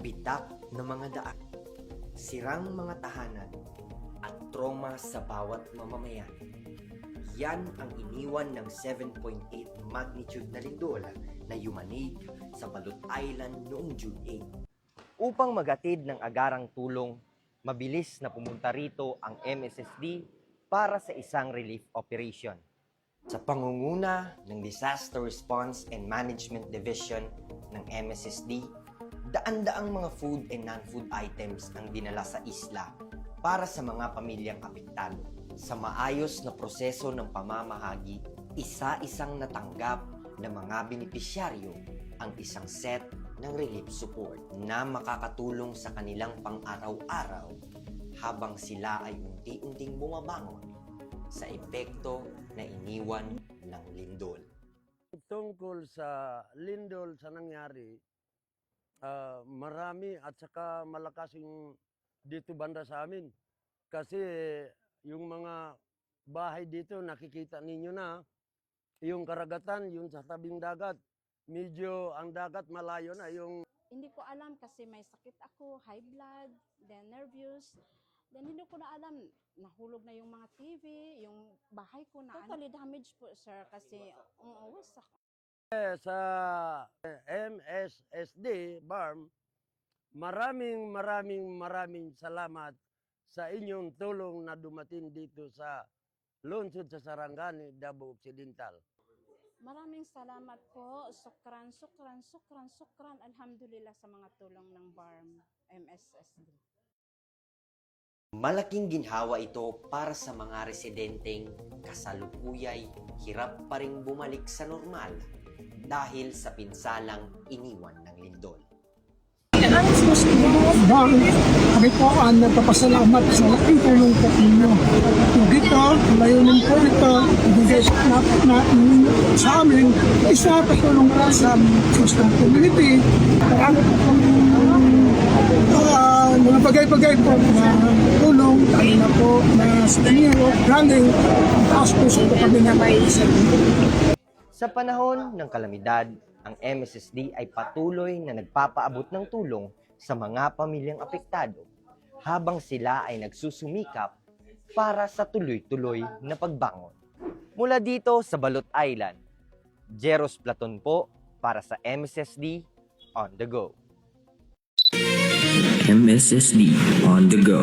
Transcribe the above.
bitak na mga daan, sirang mga tahanan, at trauma sa bawat mamamayan. Yan ang iniwan ng 7.8 magnitude na lindol na yumanig sa Balut Island noong June 8. Upang magatid ng agarang tulong, mabilis na pumunta rito ang MSSD para sa isang relief operation. Sa pangunguna ng Disaster Response and Management Division ng MSSD, daan-daang mga food and non-food items ang dinala sa isla para sa mga pamilyang apektado. Sa maayos na proseso ng pamamahagi, isa-isang natanggap ng mga benepisyaryo ang isang set ng relief support na makakatulong sa kanilang pang-araw-araw habang sila ay unti-unting bumabangon sa epekto na iniwan ng lindol. Tungkol sa lindol sa nangyari, marami at saka malakas yung dito banda sa amin. Kasi yung mga bahay dito, nakikita ninyo na, yung karagatan, yung sa tabing dagat, medyo ang dagat malayo na yung... Hindi ko alam kasi may sakit ako, high blood, then nervous. Then hindi ko na alam, nahulog na yung mga TV, yung bahay ko na totally damaged po, sir, kasi wasak. Sa MSSD, BARM, maraming salamat sa inyong tulong na dumating dito sa lungsod sa Sarangani, Davao Occidental. Maraming salamat po, sukran, alhamdulillah sa mga tulong ng BARM, MSSD. Malaking ginhawa ito para sa mga residenteng kasalukuyay hirap pa ring bumalik sa normal dahil sa pinsalang iniwan ng lindol. Kami po ang nagpapasalamat sa laking tulong po ninyo. Yung dito, layunin po ito, ibigay sa amin, isa patulong po sa community. Mga bagay-bagay po na tulong, tayo na po na sa inyo, branding, ang taas po sa ito kami na may isa. Sa panahon ng kalamidad, ang MSSD ay patuloy na nagpapaabot ng tulong sa mga pamilyang apektado habang sila ay nagsusumikap para sa tuloy-tuloy na pagbangon. Mula dito sa Balut Island, Jeros Platon po para sa MSSD On The Go. MSSD On The Go.